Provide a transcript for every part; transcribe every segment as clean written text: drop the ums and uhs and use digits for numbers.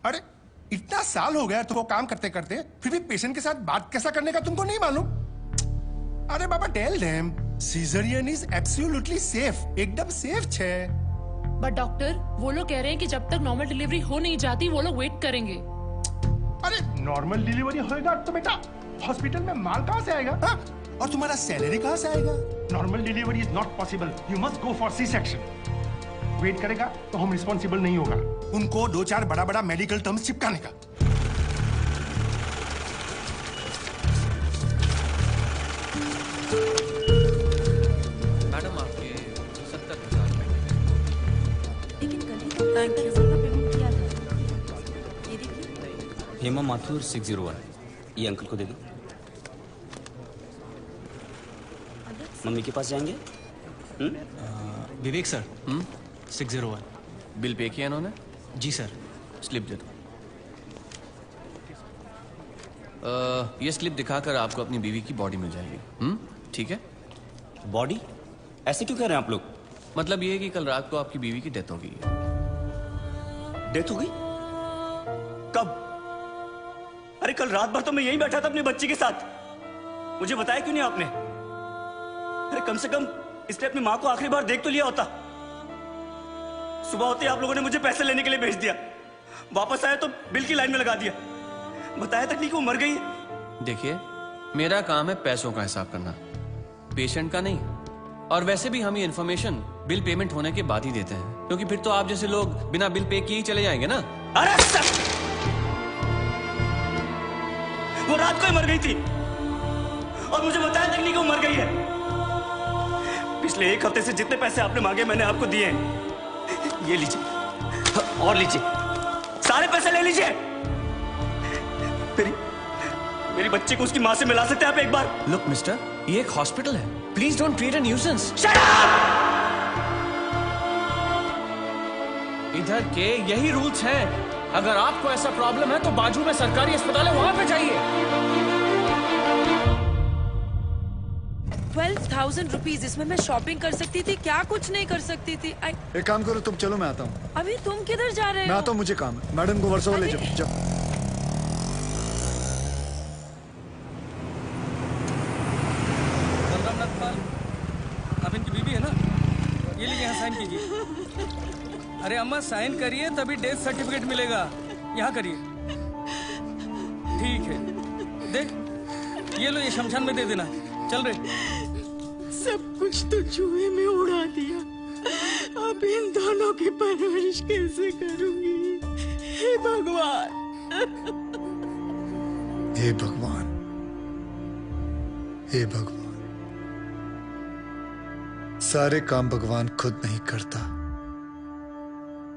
अरे इतना साल हो गया तुमको काम करते करते, फिर भी पेशेंट के साथ बात कैसा करने का तुमको नहीं मालूम? अरे बाबा tell them caesarean is absolutely safe, एकदम सेफ छे। बट डॉक्टर वो लोग कह रहे हैं कि जब तक नॉर्मल डिलीवरी हो नहीं जाती वो लोग वेट करेंगे। अरे नॉर्मल डिलीवरी होएगा तो बेटा हॉस्पिटल में माल कहाँ से आएगा? हाँ? और तुम्हारा सैलरी कहाँ से आएगा? Normal delivery is not possible, you must go for C section. Wait करेगा तो हम रिस्पॉन्सिबल नहीं होगा। उनको 2-4 बड़ा बड़ा मेडिकल टर्म्स चिपकाने का। मैडम आपके 70,000। लेकिन कल ही तो बैंक का पेमेंट किया था। ये देखिए। हेमा माथुर 601, ये अंकल को दे दो। मम्मी के पास जाएंगे? विवेक सर 601। बिल पे किया इन्होंने? जी सर। स्लिप दे दो। ये स्लिप दिखाकर आपको अपनी बीवी की बॉडी मिल जाएगी। ठीक है? बॉडी? ऐसे क्यों कह रहे हैं आप लोग? मतलब ये है कि कल रात को आपकी बीवी की डेथ हो गई है। डेथ हो गई? कब? अरे कल रात भर तो मैं यहीं बैठा था अपनी बच्ची के साथ। मुझे बताया क्यों नहीं आपने? अरे कम से कम इसने अपनी माँ को आखिरी बार देख तो लिया होता। सुबह होते आप लोगों ने मुझे पैसे लेने के लिए भेज दिया, वापस आया तो बिल की लाइन में लगा दिया, बताया तक नहीं कि वो मर गई है। देखिए मेरा काम है पैसों का हिसाब करना, पेशेंट का नहीं। और वैसे भी हम ये इन्फॉर्मेशन बिल पेमेंट होने के बाद ही देते हैं, क्योंकि फिर तो आप जैसे लोग बिना बिल पे किए ही चले जाएंगे ना। अरे वो रात को ही मर गई थी और मुझे बताया तक नहीं कि वो मर गई है। पिछले 1 हफ्ते से जितने पैसे आपने मांगे मैंने आपको दिए हैं। ये लीजिए और लीजिए, सारे पैसे ले लीजिए। मेरी बच्ची को उसकी मां से मिला सकते हैं आप एक बार? लुक मिस्टर, ये एक हॉस्पिटल है, please don't create a nuisance. Shut up! इधर के यही रूल्स हैं। अगर आपको ऐसा प्रॉब्लम है तो बाजू में सरकारी अस्पताल है, वहां पे जाइए। 12,000 रुपीज, इसमें मैं शॉपिंग कर सकती थी, क्या कुछ नहीं कर सकती थी। एक काम करो तुम, चलो मैं आता हूँ। अभी तुम किधर जा रहे हो? मैं आता हूँ, मुझे काम है। मैडम को वर्षों ले जाओ। आप इनकी बीवी है ना? ये लीजिए यहाँ साइन कीजिए। अरे अम्मा साइन करिए तभी डेथ सर्टिफिकेट मिलेगा। यहाँ करिए। ठीक है, देख ये लो, ये शमशान में दे देना। चल रहे। सब कुछ तो जुए में उड़ा दिया, अब इन दोनों की परवरिश कैसे करूंगी? हे भगवान, हे भगवान, हे भगवान। सारे काम भगवान खुद नहीं करता,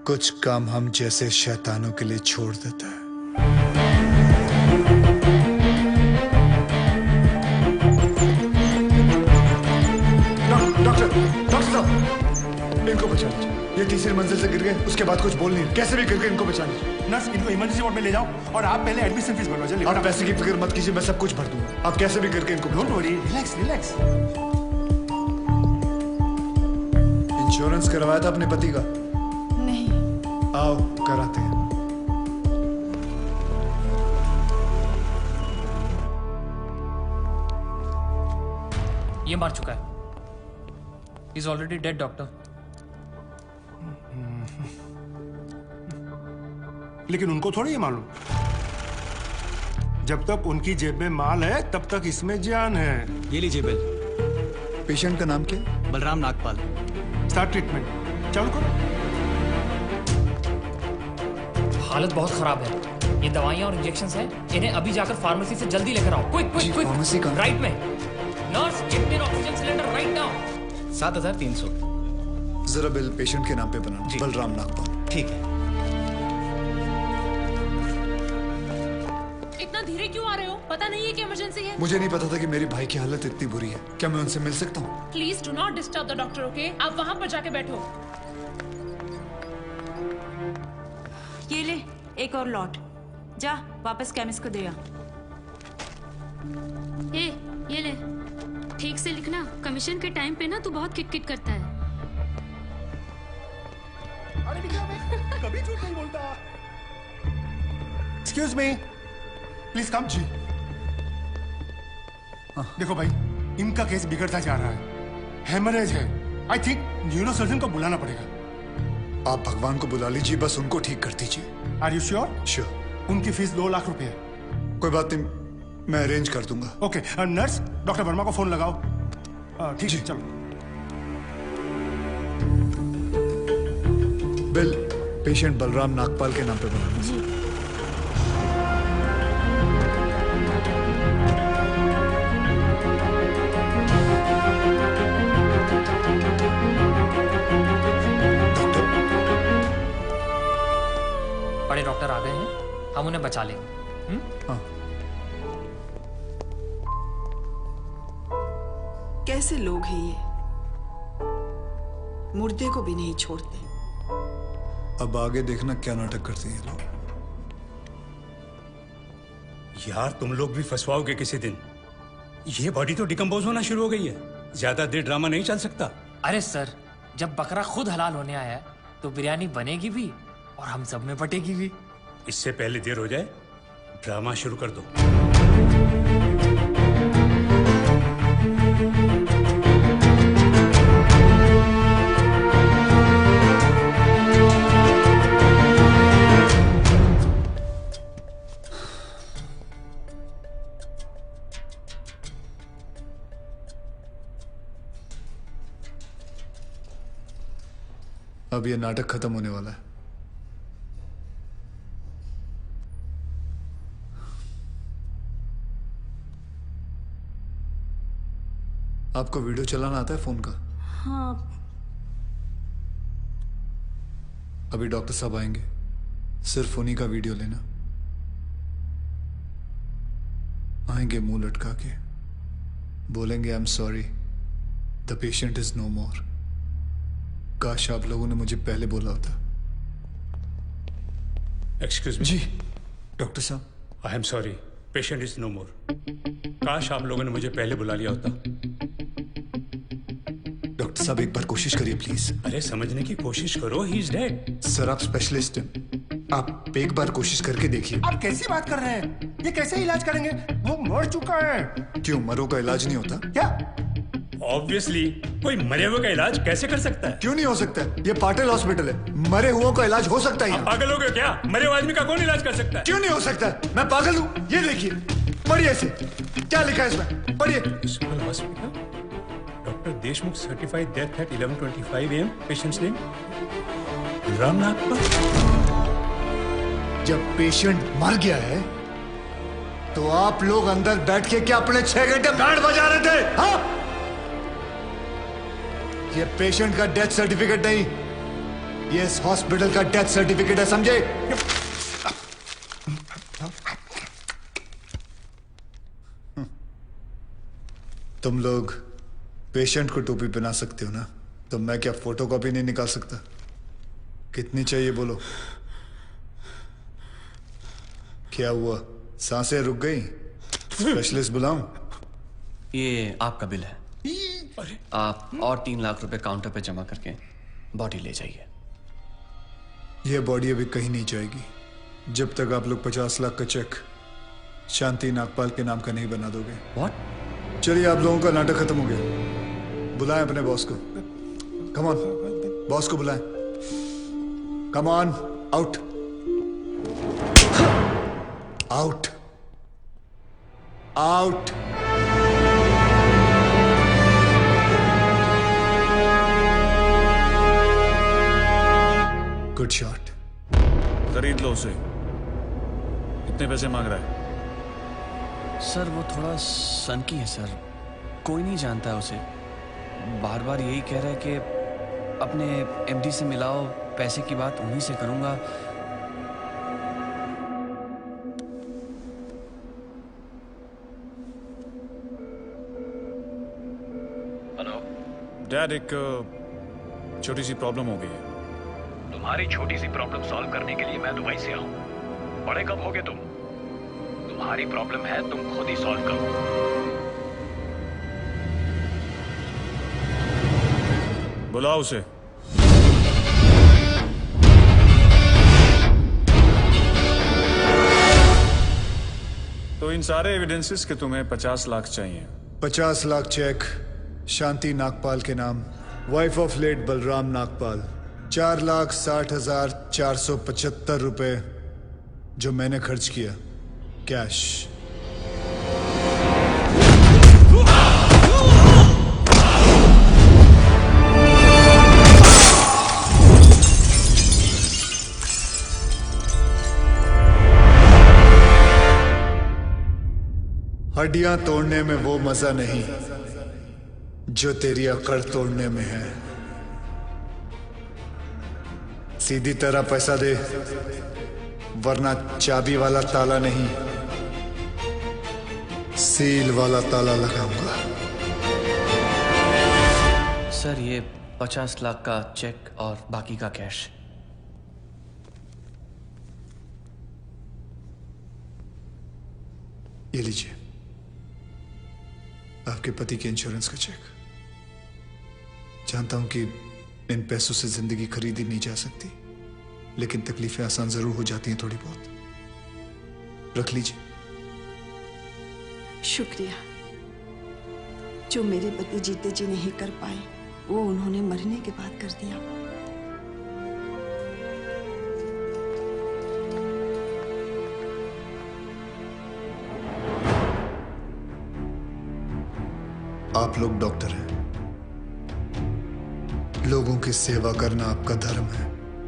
कुछ काम हम जैसे शैतानों के लिए छोड़ देता है। डॉक्टर साहब, इनको बचा लीजिए। ये तीसरी मंजिल से गिर गए, उसके बाद कुछ बोल नहीं, कैसे भी करके इनको बचा लीजिए। नर्स, इनको इमरजेंसी वार्ड में ले जाओ और आप पहले एडमिशन फीस भरवा। जल्दी। आप पैसे की फिक्र मत कीजिए, मैं सब कुछ भर दूंगा। आप कैसे भी करके इनको। Don't worry, relax relax. Insurance करवाया था अपने पति का? नहीं। आओ कराते हैं। ये मार चुका है। He's already dead, doctor. लेकिन उनको थोड़ी ये मालूम, जब तक उनकी जेब में माल है तब तक इसमें जान है। ये लीजिए बिल। पेशेंट का नाम क्या? बलराम नागपाल। स्टार्ट ट्रीटमेंट, चालू करो। हालत बहुत खराब है, ये दवाइयाँ और इंजेक्शंस हैं, इन्हें अभी जाकर फार्मेसी से जल्दी लेकर आओ। Quick quick quick. फार्मेसी का राइट में। Nurse, get me oxygen cylinder right now. 7,300। जरा बिल पेशेंट के नाम पे बनाना। बलराम नागपाल। ठीक है। इतना धीरे क्यों आ रहे हो? पता नहीं है कि इमरजेंसी है। मुझे नहीं पता था कि मेरी भाई की हालत इतनी बुरी है। क्या मैं उनसे मिल सकता हूँ? Please do not disturb the doctor, okay? आप वहां पर जाके बैठो। ये ले एक और लॉट, जा वापस केमिस्ट को दे आ। ये ले, ठीक से लिखना। कमीशन के टाइम पे ना तू बहुत किट-किट करता है। अरे निकला, मैं कभी झूठ नहीं बोलता। Excuse me, please come. जी देखो भाई, इनका केस बिगड़ता जा रहा है, हेमरेज है। आई थिंक न्यूरो सर्जन को बुलाना पड़ेगा। आप भगवान को बुला लीजिए, बस उनको ठीक कर दीजिए। Are you sure? श्योर। उनकी फीस 2 लाख रुपए है। कोई बात नहीं, मैं अरेंज कर दूंगा। ओके नर्स, डॉक्टर वर्मा को फोन लगाओ। ठीक है, चलो। बिल पेशेंट बलराम नागपाल के नाम पे बनाना। जी। बड़े डॉक्टर आ गए हैं, हम उन्हें बचा लेंगे। हाँ। कैसे लोग हैं ये, मुर्दे को भी नहीं छोड़ते। अब आगे देखना क्या नाटक करते हैं ये लोग। यार तुम लोग भी फंसवाओगे किसी दिन। ये बॉडी तो डिकम्पोज होना शुरू हो गई है, ज्यादा देर ड्रामा नहीं चल सकता। अरे सर, जब बकरा खुद हलाल होने आया है तो बिरयानी बनेगी भी और हम सब में बटेगी भी। इससे पहले देर हो जाए, ड्रामा शुरू कर दो। अब ये नाटक खत्म होने वाला है। आपको वीडियो चलाना आता है फोन का? हाँ। अभी डॉक्टर साहब आएंगे, सिर्फ उन्हीं का वीडियो लेना। आएंगे मुंह लटका के, बोलेंगे I am sorry, the patient is no more. काश आप लोगों ने मुझे पहले बोला होता। Excuse me. जी डॉक्टर साहब। I am sorry, patient is no more. काश आप लोगों ने मुझे पहले बुला लिया होता। डॉक्टर साहब एक बार कोशिश करिए प्लीज। अरे समझने की कोशिश करो, ही इज डेड। सर आप स्पेशलिस्ट हैं, आप एक बार कोशिश करके देखिए। आप कैसी बात कर रहे हैं? ये कैसे इलाज करेंगे? वो मर चुका है। क्यों, मरो का इलाज नहीं होता क्या? ऑब्वियसली, कोई मरे हुए का इलाज कैसे कर सकता है? क्यों नहीं हो सकता है? ये पाटिल हॉस्पिटल है, मरे हुओं का इलाज हो सकता है। आप पागल हो गए क्या? मरे हुए आदमी का कौन इलाज कर सकता है? क्यों नहीं हो सकता है? मैं पागल हूँ? ये देखिए, पढ़िए इसे, क्या लिखा है इसमें, पढ़िए। Civil hospital, doctor Deshmukh certified death at 11:25 AM। Patient's name Ram Nagpal. जब पेशेंट मर गया है तो आप लोग अंदर बैठ के क्या अपने 6 घंटे बैंड बजा रहे थे? हाँ? ये पेशेंट का डेथ सर्टिफिकेट नहीं, ये इस हॉस्पिटल का डेथ सर्टिफिकेट है, समझे? तुम लोग पेशेंट को टोपी पहना सकते हो ना, तो मैं क्या फोटोकॉपी नहीं निकाल सकता? कितनी चाहिए बोलो? क्या हुआ, सांसें रुक गई? स्पेशलिस्ट बुलाऊं? ये आपका बिल है, आप और 3 लाख रुपए काउंटर पे जमा करके बॉडी ले जाइए। यह बॉडी अभी कहीं नहीं जाएगी जब तक आप लोग 50 लाख का चेक शांति नागपाल के नाम का नहीं बना दोगे। व्हाट? चलिए, आप लोगों का नाटक खत्म हो गया। बुलाएं अपने बॉस को। कम ऑन, बॉस को बुलाएं। Come on, out out out. Good shot. खरीद लो उसे। कितने पैसे मांग रहा है? सर वो थोड़ा सनकी है सर, कोई नहीं जानता है उसे। बार बार यही कह रहा है कि अपने एमडी से मिलाओ, पैसे की बात उन्हीं से करूंगा। हेलो डैड, एक छोटी सी प्रॉब्लम हो गई है। तुम्हारी छोटी सी प्रॉब्लम सॉल्व करने के लिए मैं दुबई से आऊं। बड़े कब होगे तुम? तुम्हारी प्रॉब्लम है, तुम खुद ही सॉल्व करो। बुलाओ उसे। इन सारे एविडेंसेस के तुम्हें 50 लाख चाहिए। 50 लाख चेक शांति नागपाल के नाम, wife of late Balram Nagpal. 4,60,475 रुपए जो मैंने खर्च किया कैश। हड्डियां तोड़ने में वो मजा नहीं जो तेरी अकड़ तोड़ने में है। सीधी तरह पैसा दे, वरना चाबी वाला ताला नहीं, सील वाला ताला लगाऊंगा। सर ये 50 लाख का चेक और बाकी का कैश। ये लीजिए आपके पति के इंश्योरेंस का चेक। जानता हूं कि इन पैसों से जिंदगी खरीदी नहीं जा सकती, लेकिन तकलीफें आसान जरूर हो जाती हैं थोड़ी बहुत। रख लीजिए। शुक्रिया। जो मेरे पति जीते जी नहीं कर पाए वो उन्होंने मरने के बाद कर दिया। आप लोग डॉक्टर हैं, लोगों की सेवा करना आपका धर्म है,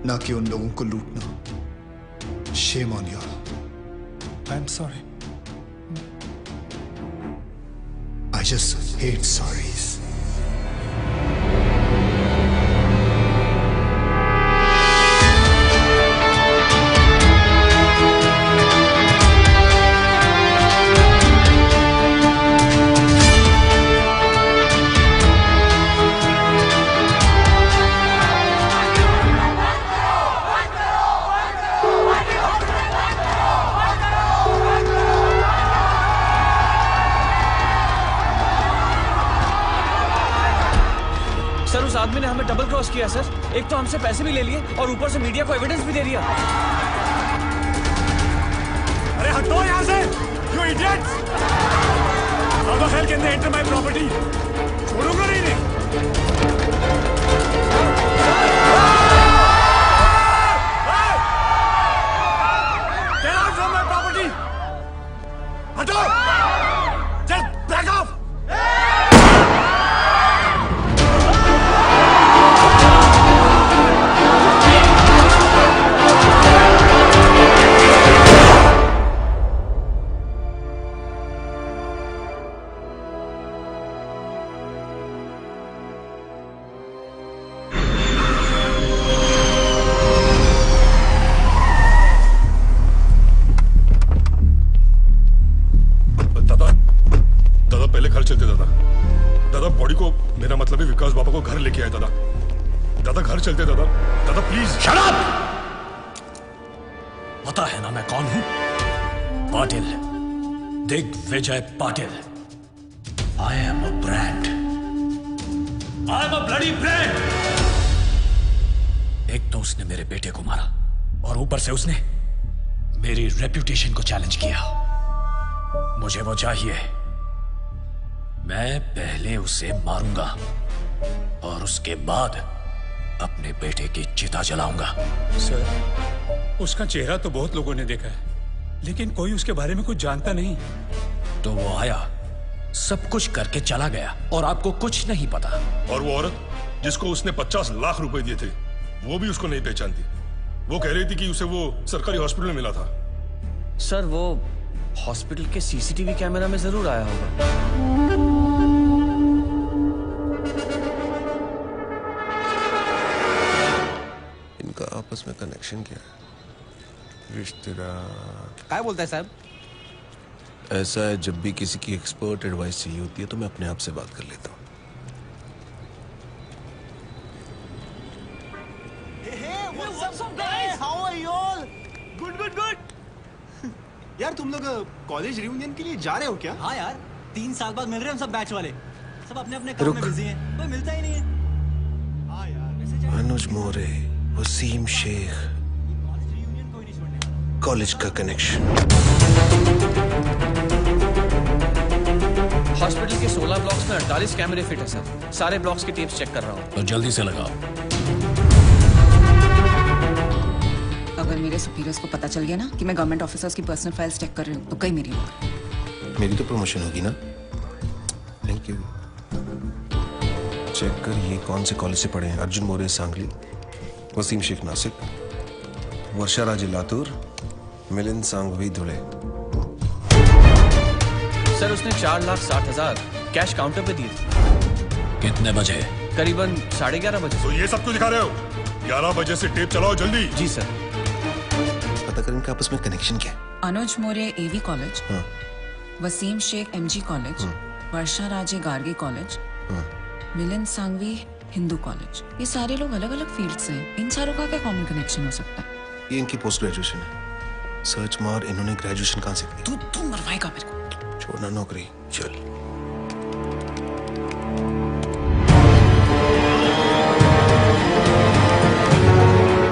ना कि उन लोगों को लूटना। Shame on you. I am sorry. I just hate sorries. Sir उस आदमी ने हमें डबल क्रॉस किया सर। एक तो हमसे पैसे भी ले लिए और ऊपर से मीडिया को एविडेंस भी दे दिया। अरे हटो यहाँ से, you idiots! How the hell can they enter my property? छोड़ूंगा नहीं इन्हें। Get out from my property! हटो! Just back off! चलते दादा बॉडी को, मेरा मतलब है विकास बाबा को घर लेके आए दादा घर चलते दादा प्लीज। Shut up! पता है ना मैं कौन हूं? Patil, Digvijay Patil. I am a brand, I am a bloody brand. एक तो उसने मेरे बेटे को मारा और ऊपर से उसने मेरी रेप्यूटेशन को चैलेंज किया। मुझे वो चाहिए। मैं पहले उसे मारूंगा और उसके बाद अपने बेटे की चिता जलाऊंगा। सर, उसका चेहरा तो बहुत लोगों ने देखा है, लेकिन कोई उसके बारे में कुछ जानता नहीं। तो वो आया, सब कुछ करके चला गया और आपको कुछ नहीं पता। और वो औरत जिसको उसने 50 लाख रुपए दिए थे, वो भी उसको नहीं पहचानती। वो कह रही थी कि उसे वो सरकारी हॉस्पिटल में मिला था। सर वो हॉस्पिटल के सीसीटीवी कैमरा में जरूर आया होगा। इनका आपस में कनेक्शन क्या है? रिश्तेदार। क्या बोलता है साहब? ऐसा है, जब भी किसी की एक्सपर्ट एडवाइस चाहिए होती है तो मैं अपने आप से बात कर लेता हूँ। यार तुम लोग कॉलेज रियूनियन के लिए जा रहे हो क्या? हाँ यार, 3 साल बाद मिल रहे हैं हम सब बैच वाले। सब अपने अपने काम में बिजी हैं, कोई मिलता ही नहीं है। हाँ यार, अनुज मोरे, वसीम शेख, कॉलेज का कनेक्शन। हॉस्पिटल के 16 ब्लॉक्स में 48 कैमरे फिट है सर। सारे ब्लॉक्स की टेप्स चेक कर रहा हूँ। तो जल्दी से लगाओ। अगर मेरे सुपीरियर्स को पता चल गया ना कि मैं गवर्नमेंट ऑफिसर्स की पर्सनल फाइल्स चेक कर रही हूँ तो कई मेरी बात। मेरी तो प्रमोशन होगी ना। Thank you. चेक कर ये कौन से कॉलेज से पढ़े हैं। अर्जुन मोरे सांगली, वसीम शेख नासिक, वर्षा राजे लातूर, मिलिंद सांघवी धुले। सर उसने 4,60,000 कैश काउंटर पे दिए थे। कितने बजे? करीबन 11:30 बजे। तो ये सब क्यों दिखा रहे हो? 11 बजे से टेप चलाओ जल्दी। जी सर। पता करें इनका आपस में कनेक्शन क्या है। Anuj More AV college, Wasim Shaikh MG college, Varsha Raje Gargi college, Milind Sanghvi Hindu college. ये सारे लोग अलग अलग फील्ड से हैं। इन चारों का क्या कॉमन कनेक्शन हो सकता है? ये इनकी पोस्ट ग्रेजुएशन है। सर्च मार, इन्होंने ग्रेजुएशन कहाँ से की? तू मरवाएगा मेरे को। छोड़ना नौकरी, चल।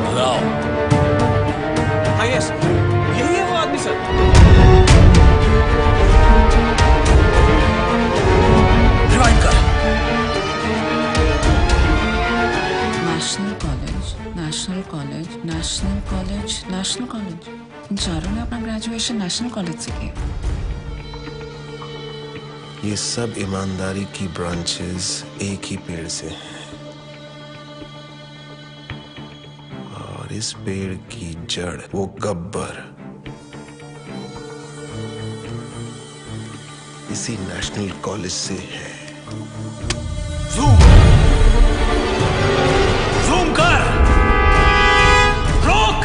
लगाओ। हाँ यस, यही है वो आदमी सर। रिवाइंड कर। National college, national college, national college, national college. इन चारों ने अपना ग्रेजुएशन नेशनल कॉलेज से किया। ये सब ईमानदारी की ब्रांचेस एक ही पेड़ से हैं। और इस पेड़ की जड़ वो गब्बर इसी नेशनल कॉलेज से है। जूम जूम कर। रोक।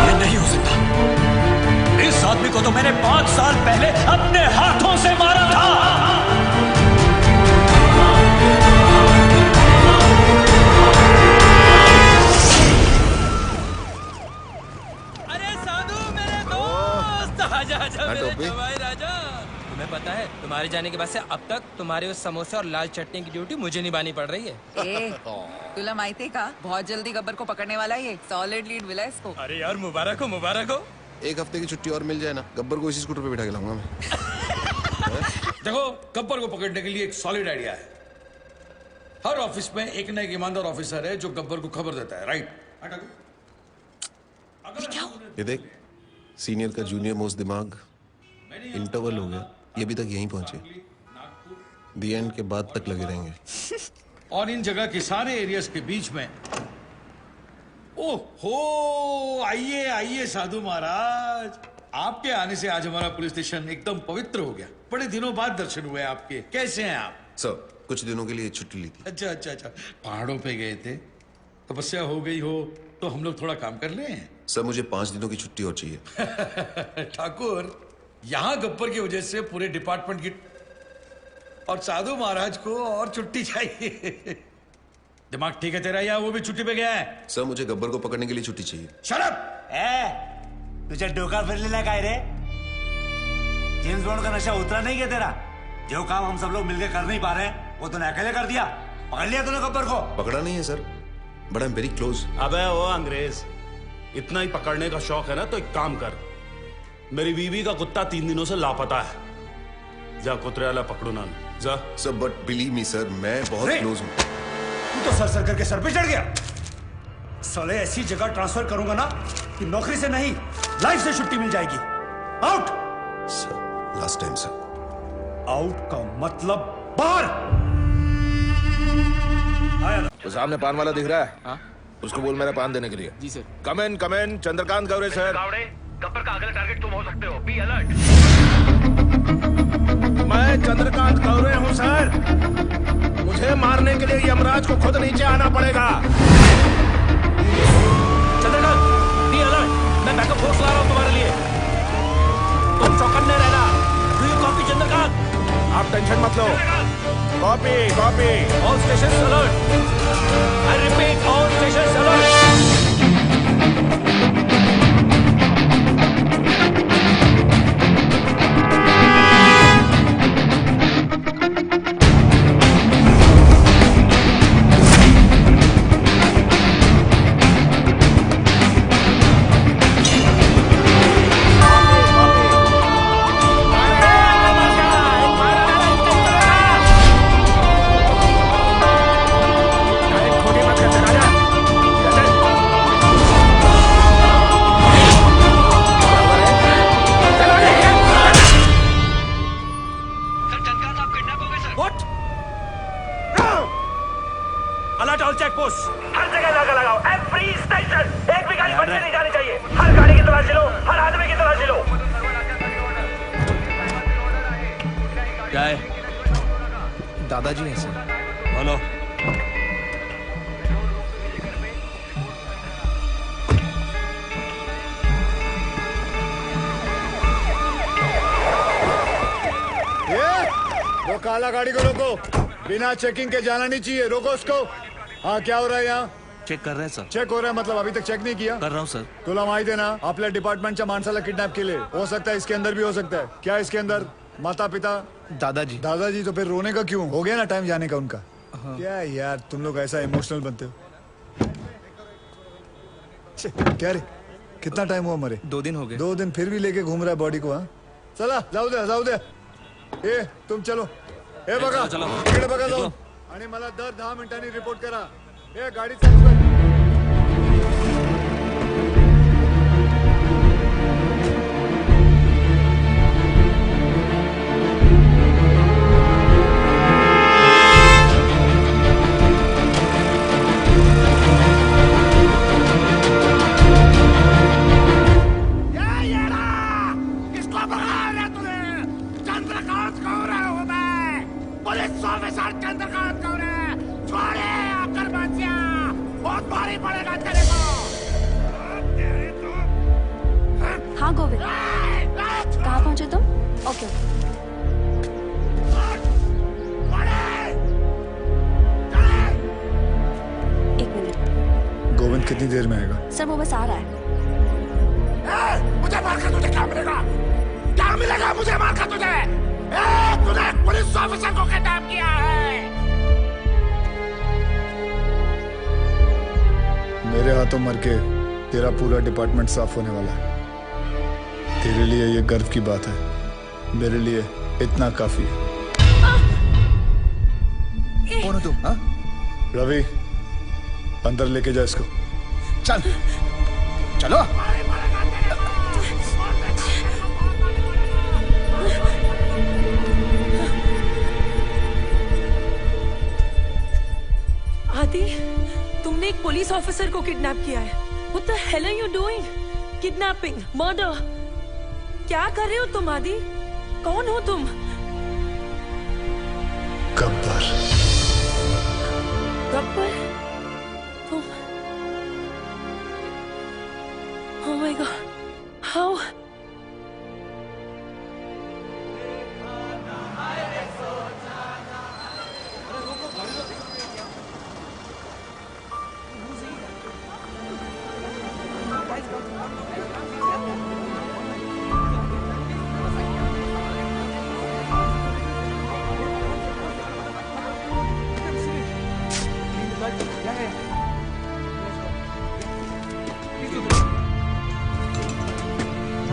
ये नहीं हो सकता। इस आदमी को तो मैंने 5 साल पहले अपने हाथों से मारा था। आजा मेरे जवाई राजा। तुम्हें पता है तुम्हारे जाने के बाद से अब तक तुम्हारे उस समोसे और लाल चटनी की ड्यूटी मुझे निभानी पड़ रही है। तुला माहिती का बहुत जल्दी गब्बर को पकड़ने वाला है। ये सॉलिड लीड मिला इसको। अरे यार मुबारक हो, मुबारक हो। 1 हफ्ते की छुट्टी और मिल जाए ना, गब्बर को इसी स्कूटर पे बिठा के लाऊंगा मैं। देखो, गब्बर को पकड़ने के लिए एक सॉलिड आइडिया है। हर ऑफिस में एक ना एक ईमानदार ऑफिसर है जो गब्बर को खबर देता है, राइट? ये देख, सीनियर का जूनियर मोस्ट दिमाग इंटरवल हो गया। ये अभी तक यहीं पहुंचे। दी एंड के बाद तक लगे रहेंगे। और इन जगह के सारे एरियाज के बीच में। ओहो, आइए आइए साधु महाराज। आपके आने से आज हमारा पुलिस स्टेशन एकदम पवित्र हो गया। बड़े दिनों बाद दर्शन हुए आपके। कैसे हैं आप? सर, कुछ दिनों के लिए छुट्टी ली थी। अच्छा अच्छा अच्छा, पहाड़ों पे गए थे, तपस्या हो गई हो तो हम लोग थोड़ा काम कर लें। सर, मुझे 5 दिनों की छुट्टी और चाहिए। ठाकुर, यहाँ गब्बर की वजह से पूरे डिपार्टमेंट की और साधु महाराज को और छुट्टी चाहिए। दिमाग ठीक है तेरा या वो भी छुट्टी पे गया है? सर, मुझे गब्बर को पकड़ने के लिए छुट्टी चाहिए। शराब तुझे डोका फिरलेला काय रे? जेम्स बॉन्ड का नशा उतरा नहीं क्या तेरा? जो काम हम सब लोग मिलकर कर नहीं पा रहे हैं वो तूने अकेले कर दिया। पकड़ लिया तूने गब्बर को? पकड़ा नहीं है sir, but I am very close. अबे वो अंग्रेज, इतना ही पकड़ने का शौक है ना तो एक काम कर, मेरी बीवी का कुत्ता 3 दिनों से लापता है। जा कुतरे वाला पकड़ो ना जा। Sir, but believe me sir, मैं बहुत क्लोज हूँ। तू तो सर सर करके सर पे चढ़ गया। साले ऐसी जगह ट्रांसफर करूंगा ना कि नौकरी से नहीं लाइफ से छुट्टी मिल जाएगी। Out. Sir, last time sir. Out का मतलब बाहर। तो सामने पान वाला दिख रहा है? हाँ? उसको बोल मेरा पान देने के लिए। जी सर। कम इन चंद्रकांत गौरे सर। गब्बर का अगला टारगेट तुम हो सकते हो। B alert. मैं चंद्रकांत गौरे हूँ सर। मुझे मारने के लिए यमराज को खुद नीचे आना पड़ेगा। Chandrakant, be alert. मैं बैकअप फोर्स ला रहा हूँ तुम्हारे लिए। तुम चौकन्ने रहना। Do you copy Chandrakant? आप टेंशन मत लो। Copy copy. All stations alert. I repeat, all stations alert. Alert all check post, हर जगह नाका लगाओ। एवरी स्टेशन, एक भी गाड़ी बच के नहीं जानी चाहिए। हर गाड़ी की तलाशी लो, हर आदमी की तलाशी लो। क्या है? दादाजी हैं सर। बोलो। वो काला गाड़ी को रोको, बिना चेकिंग के जाना नहीं चाहिए, रोको उसको। हाँ क्या हो रहा है यहाँ? चेक कर रहे हैं सर। चेक हो रहा है मतलब अभी तक चेक नहीं किया? कर रहा हूँ सर। तुला माहिती है ना आपल्या डिपार्टमेंटच्या माणसाला किडनॅप केले, हो सकता है इसके अंदर भी हो सकता है। क्या इसके अंदर माता पिता? दादाजी। दादाजी तो फिर रोने का क्यों? हो गया ना टाइम जाने का उनका। क्या यार तुम लोग ऐसा इमोशनल बनते हो। क्या रे कितना टाइम हुआ मरे? 2 दिन हो गए। 2 दिन फिर भी लेके घूम रहा है बॉडी को। हाँ चला जाऊ दे। ए तुम चलो, ए बघा इकडे बघा जाऊन, आणि मला दर 10 मिनिटांनी रिपोर्ट करा। ए गाडी चालू कर। हाँ गोविंद, कहाँ पहुंचे तुम? ओके। एक मिनट। गोविंद कितनी देर में आएगा? सर वो बस आ रहा है। मुझे मार कर तुझे क्या मिलेगा? क्या मिलेगा मुझे मार कर तुझे? तूने पुलिस ऑफिसर को किडनैप किया है। मेरे हाथों मर के तेरा पूरा डिपार्टमेंट साफ होने वाला है। तेरे लिए ये गर्व की बात है, मेरे लिए इतना काफी है। कौन हो तुम? हाँ? रवि अंदर लेके जा इसको। चल चलो। आदि, तुमने एक पुलिस ऑफिसर को किडनैप किया है। What the hell are you doing? Kidnapping, murder. क्या कर रहे हो तुम आदि? कौन हो तुम? गब्बर। गब्बर? तुम? Oh my God. How?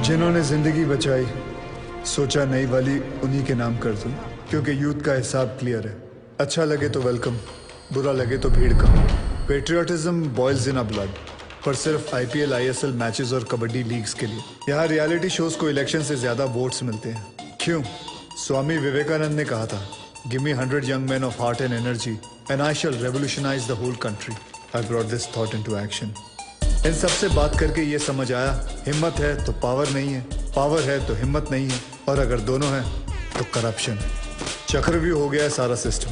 जिन्होंने जिंदगी बचाई, सोचा नई वाली उन्हीं के नाम कर दूं, क्योंकि यूथ का हिसाब क्लियर है। अच्छा लगे तो वेलकम, बुरा लगे तो भीड़ का। Patriotism boils in a blood, पर सिर्फ IPL ISL मैचेस और कबड्डी लीग्स के लिए। यहाँ रियलिटी शोज को इलेक्शन से ज्यादा वोट्स मिलते हैं। क्यों? स्वामी विवेकानंद ने कहा था, give me 100 young men of heart and energy and I shall revolutionize the whole country. I brought this thought into action. इन सबसे बात करके ये समझ आया, हिम्मत है तो पावर नहीं है, पावर है तो हिम्मत नहीं है, और अगर दोनों हैं तो करप्शन है। चक्रव्यूह हो गया है सारा सिस्टम।